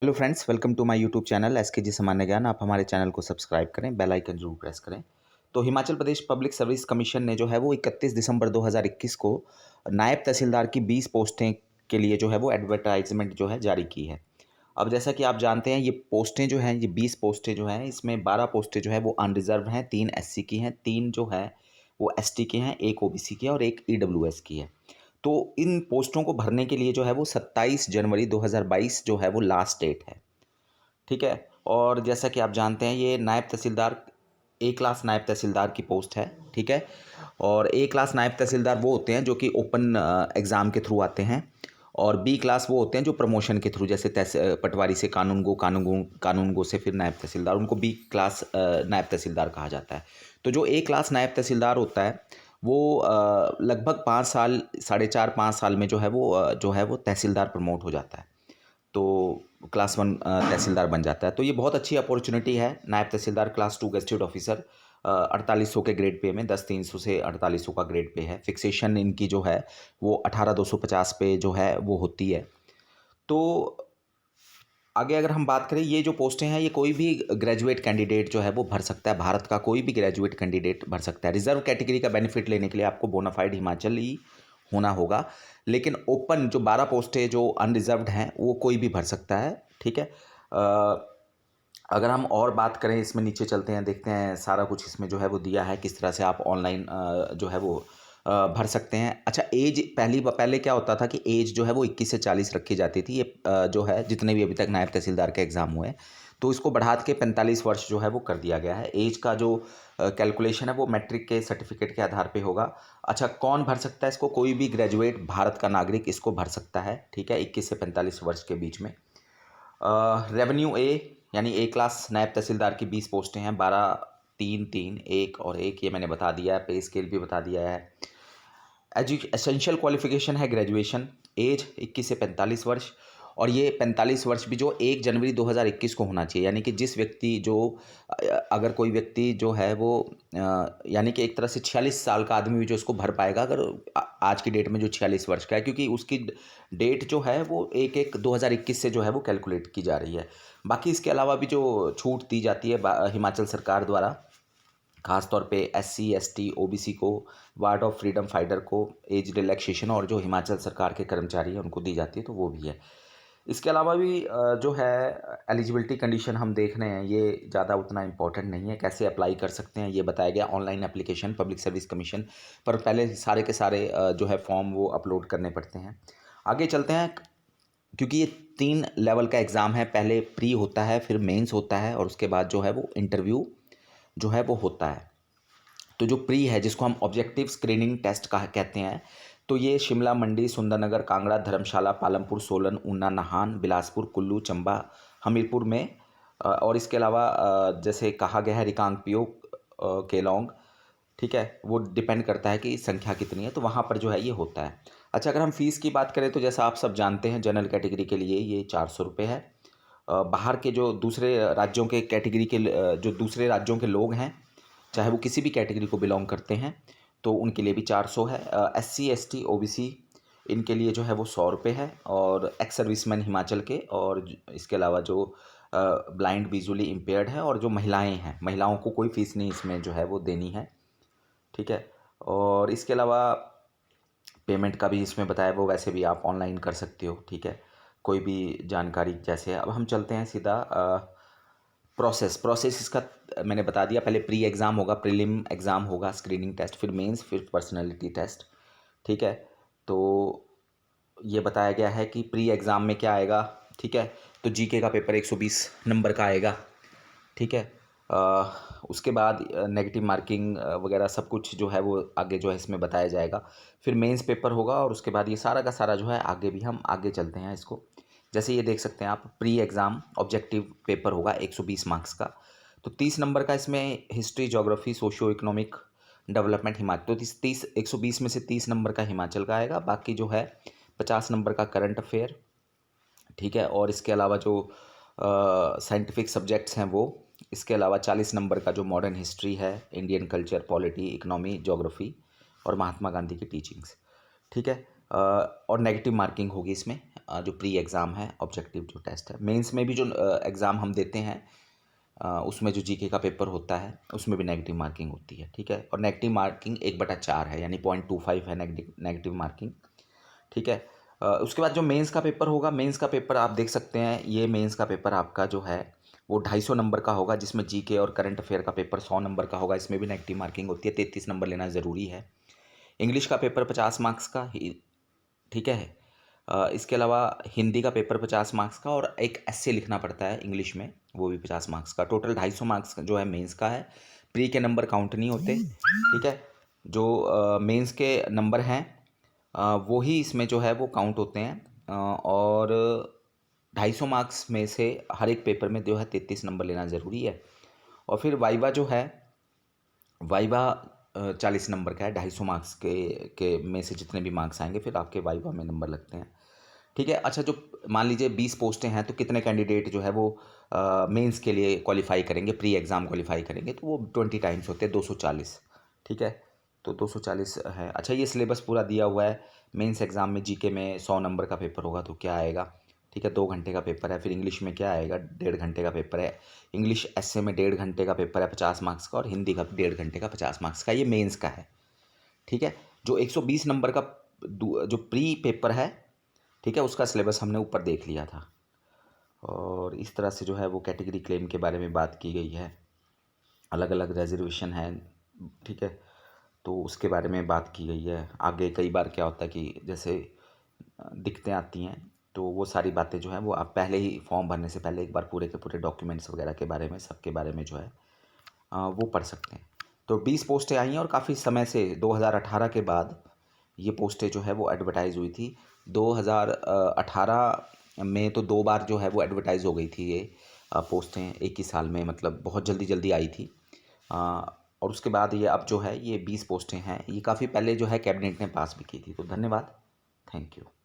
Hello friends, welcome to my YouTube channel SKG सामान्य ज्ञान। आप हमारे चैनल को सब्सक्राइब करें, बेल आइकन जरूर प्रेस करें। तो Himachal Pradesh public service commission ने जो है वो 31 दिसंबर 2021 को नायब तहसीलदार की 20 पोस्टें के लिए जो है वो एडवर्टाइजमेंट जो है जारी की है। अब जैसा कि आप जानते हैं, ये पोस्टें जो हैं, ये 20 पोस्टें जो हैं, इसमें 12 पोस्टें जो है वो अनरिजर्व हैं, 3 एससी की हैं, 3 जो है वो एसटी की हैं, 1 ओबीसी की है और 1 ईडब्ल्यूएस की है। तो इन पोस्टों को भरने के लिए जो है वो 27 जनवरी 2022 जो है वो लास्ट डेट है। ठीक है? और जैसा कि आप जानते हैं, ये नायब तहसीलदार ए क्लास नायब तहसीलदार की पोस्ट है। ठीक है? और ए क्लास नायब तहसीलदार वो होते हैं जो कि ओपन एग्ज़ाम के थ्रू आते हैं, और बी क्लास वो होते हैं जो प्रमोशन के थ्रू, जैसे पटवारी से कानूनगो से फिर नायब तहसीलदार, उनको बी क्लास नायब तहसीलदार कहा जाता है। तो जो ए क्लास नायब तहसीलदार होता है, वो लगभग 5 साल, साढ़े 4-5 साल में जो है वो तहसीलदार प्रमोट हो जाता है। तो क्लास 1 तहसीलदार बन जाता है। तो ये बहुत अच्छी अपॉर्चुनिटी है। नायब तहसीलदार क्लास 2 गेज़टेड ऑफिसर 4800 के ग्रेड पे में 10,300 से 4800 का ग्रेड पे है। फिक्सेशन इनकी जो है वो 18,250 पे जो है वो होती है। तो आगे अगर हम बात करें, ये जो पोस्टें हैं, ये कोई भी ग्रेजुएट कैंडिडेट जो है वो भर सकता है। भारत का कोई भी ग्रेजुएट कैंडिडेट भर सकता है। रिजर्व कैटेगरी का बेनिफिट लेने के लिए आपको बोनाफाइड हिमाचल ही होना होगा। लेकिन ओपन जो 12 पोस्टें जो अनरिजर्व्ड हैं, वो कोई भी भर सकता है। ठीक है? अगर हम और बात करें, इसमें नीचे चलते हैं, देखते हैं सारा कुछ इसमें जो है वो दिया है, किस तरह से आप ऑनलाइन जो है वो भर सकते हैं। अच्छा, एज पहले क्या होता था कि एज जो है वो 21 से 40 रखी जाती थी। ये जो है जितने भी अभी तक नायब तहसीलदार के एग्ज़ाम हुए हैं, तो इसको बढ़ा के 45 वर्ष जो है वो कर दिया गया है। एज का जो कैलकुलेशन है वो मैट्रिक के सर्टिफिकेट के आधार पे होगा। अच्छा, कौन भर सकता है इसको? कोई भी ग्रेजुएट भारत का नागरिक इसको भर सकता है। ठीक है? 21 से 45 वर्ष के बीच में। रेवेन्यू ए, यानी ए क्लास नायब तहसीलदार की 20 पोस्टें हैं। 12, 3, 3, 1 और 1, ये मैंने बता दिया है। पे स्केल भी बता दिया है। एसेंशियल क्वालिफिकेशन है ग्रेजुएशन। एज 21 से 45 वर्ष, और ये 45 वर्ष भी जो 1 जनवरी 2021 को होना चाहिए। यानी कि जिस व्यक्ति जो अगर कोई व्यक्ति जो है वो यानी कि एक तरह से 46 साल का आदमी भी जो इसको भर पाएगा, अगर आज की डेट में जो 46 वर्ष का है, क्योंकि उसकी डेट जो है वो 1/1/2021 से जो है वो कैलकुलेट की जा रही है। बाकी इसके अलावा भी जो छूट दी जाती है हिमाचल सरकार द्वारा, खास तौर पे एससी, एसटी, ओबीसी को, वार्ड ऑफ फ्रीडम फाइटर को एज रिलैक्सेशन, और जो हिमाचल सरकार के कर्मचारी हैं उनको दी जाती है, तो वो भी है। इसके अलावा भी जो है एलिजिबिलिटी कंडीशन हम देख रहे हैं, ये ज़्यादा उतना इम्पोर्टेंट नहीं है। कैसे अप्लाई कर सकते हैं ये बताया गया। Online application public service commission पर पहले सारे के सारे जो है फॉर्म वो अपलोड करने पड़ते हैं। आगे चलते हैं, क्योंकि ये 3 लेवल का एग्ज़ाम है। पहले प्री होता है, फिर मेंस होता है, और उसके बाद जो है वो इंटरव्यू जो है वो होता है। तो जो प्री है, जिसको हम ऑब्जेक्टिव स्क्रीनिंग टेस्ट का कहते हैं, तो ये शिमला, मंडी, सुंदरनगर, कांगड़ा, धर्मशाला, पालमपुर, सोलन, ऊना, नाहन, बिलासपुर, कुल्लू, चंबा, हमीरपुर में और इसके अलावा जैसे कहा गया है रिकांगपिओ, केलोंग, ठीक है, वो डिपेंड करता है कि संख्या कितनी है, तो वहाँ पर जो है ये होता है। अच्छा, अगर हम फ़ीस की बात करें, तो जैसा आप सब जानते हैं, जनरल कैटेगरी के लिए ये 400 रुपये है। बाहर के जो दूसरे राज्यों के कैटेगरी के जो दूसरे राज्यों के लोग हैं, चाहे वो किसी भी कैटेगरी को बिलोंग करते हैं, तो उनके लिए भी 400 है। एससी, एसटी, ओबीसी, इनके लिए जो है वो 100 रुपये है। और एक्स सर्विसमैन हिमाचल के, और इसके अलावा जो ब्लाइंड, विजुअली इम्पेयर्ड है, और जो महिलाएं हैं, महिलाओं को कोई फ़ीस नहीं इसमें जो है वो देनी है। ठीक है? और इसके अलावा पेमेंट का भी इसमें बताया, वो वैसे भी आप ऑनलाइन कर सकते हो। ठीक है? कोई भी जानकारी जैसे है। अब हम चलते हैं सीधा प्रोसेस इसका मैंने बता दिया। पहले प्री एग्ज़ाम होगा, प्रीलिम एग्ज़ाम होगा, स्क्रीनिंग टेस्ट, फिर मेंस, फिर पर्सनैलिटी टेस्ट। ठीक है? तो ये बताया गया है कि प्री एग्ज़ाम में क्या आएगा। ठीक है? तो जीके का पेपर 120 नंबर का आएगा। ठीक है? उसके बाद नेगेटिव मार्किंग वगैरह सब कुछ जो है वो आगे जो है इसमें बताया जाएगा। फिर मेंस पेपर होगा, और उसके बाद ये सारा का सारा जो है आगे भी हम आगे चलते हैं इसको। जैसे ये देख सकते हैं आप, प्री एग्ज़ाम ऑब्जेक्टिव पेपर होगा 120 मार्क्स का। तो 30 नंबर का इसमें history, geography, socio economic development Himachal, तो 120 में से 30 नंबर का हिमाचल का आएगा। बाकी जो है 50 नंबर का करंट अफेयर। ठीक है? और इसके अलावा जो साइंटिफिक सब्जेक्ट्स हैं वो, इसके अलावा 40 नंबर का जो मॉडर्न हिस्ट्री है, Indian culture, polity, economy, geography, और महात्मा गांधी की टीचिंग्स। ठीक है? और नेगेटिव मार्किंग होगी इसमें, जो प्री एग्ज़ाम है, ऑब्जेक्टिव जो टेस्ट है। मेंस में भी जो एग्ज़ाम हम देते हैं, उसमें जो जीके का पेपर होता है उसमें भी नेगेटिव मार्किंग होती है, ठीक है। और नेगेटिव मार्किंग 1/4 है, यानी 0.25 है नेगेटिव मार्किंग, ठीक है। उसके बाद जो मेंस का पेपर होगा, मेंस का पेपर आप देख सकते हैं, ये मेंस का पेपर आपका जो है वो 250 नंबर का होगा, जिसमें जीके और करंट अफेयर का पेपर 100 नंबर का होगा। इसमें भी नेगेटिव मार्किंग होती है, 33 नंबर लेना ज़रूरी है। इंग्लिश का पेपर 50 मार्क्स का ही, ठीक है। इसके अलावा हिंदी का पेपर 50 मार्क्स का, और एक एस्से लिखना पड़ता है इंग्लिश में, वो भी 50 मार्क्स का। टोटल 250 मार्क्स जो है मेंस का है। प्री के नंबर काउंट नहीं होते, ठीक है। जो मेंस के नंबर हैं वो ही इसमें जो है वो काउंट होते हैं। और 250 मार्क्स में से हर एक पेपर में जो है 33 नंबर लेना ज़रूरी है। और फिर वाइवा जो है, वाइवा 40 नंबर का है। 250 मार्क्स के में से जितने भी मार्क्स आएंगे फिर आपके वाइवा में नंबर लगते हैं, ठीक है। अच्छा, जो मान लीजिए 20 पोस्टें हैं, तो कितने कैंडिडेट जो है वो मेंस के लिए क्वालिफाई करेंगे, प्री एग्ज़ाम क्वालिफाई करेंगे, तो वो 20 टाइम्स होते हैं, 240, ठीक है। तो 240 है। अच्छा, ये सिलेबस पूरा दिया हुआ है। मेंस एग्ज़ाम में जीके में 100 नंबर का पेपर होगा तो क्या आएगा, ठीक है, 2 घंटे का पेपर है। फिर इंग्लिश में क्या आएगा, 1.5 घंटे का पेपर है। इंग्लिश एस्से में 1.5 घंटे का पेपर है, 50 मार्क्स का। और हिंदी का 1.5 घंटे का 50 मार्क्स का। ये मेंस का है, ठीक है। जो 120 नंबर का जो प्री पेपर है, ठीक है, उसका सिलेबस हमने ऊपर देख लिया था। और इस तरह से जो है वो कैटेगरी क्लेम के बारे में बात की गई है। अलग अलग रिजर्वेशन है, ठीक है, तो उसके बारे में बात की गई है। आगे कई बार क्या होता है कि जैसे दिक्कतें आती हैं, तो वो सारी बातें जो हैं वो आप पहले ही फॉर्म भरने से पहले एक बार पूरे के पूरे डॉक्यूमेंट्स वगैरह के बारे में, सबके बारे में जो है वो पढ़ सकते हैं। तो 20 पोस्टें आई हैं, और काफ़ी समय से 2018 के बाद ये पोस्टें जो है वो एडवर्टाइज़ हुई थी। 2018 में तो 2 बार जो है वो एडवर्टाइज़ हो गई थी ये पोस्टें एक ही साल में, मतलब बहुत जल्दी जल्दी आई थी। अ, और उसके बाद ये अब जो है ये 20 पोस्टें हैं, ये काफ़ी पहले जो है कैबिनेट ने पास भी की थी। तो धन्यवाद, थैंक यू।